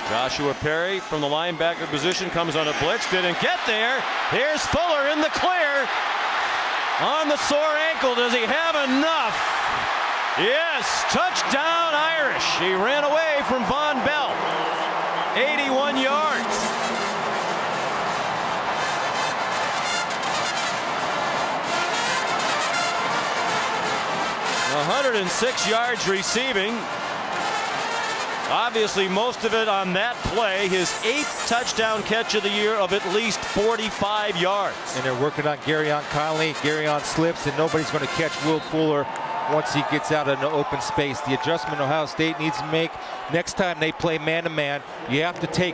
Joshua Perry from the linebacker position comes on a blitz, didn't get there. Here's Fuller in the clear. On the sore ankle, does he have enough? Yes, touchdown Irish. He ran away from Von Bell. 81 yards. ...106 yards receiving. Obviously, most of it on that play. His 8th touchdown catch of the year of at least 45 yards. And they're working on Garyon Conley. Garyon slips, and nobody's going to catch Will Fuller once he gets out in the open space. The adjustment Ohio State needs to make next time they play man-to-man, you have to take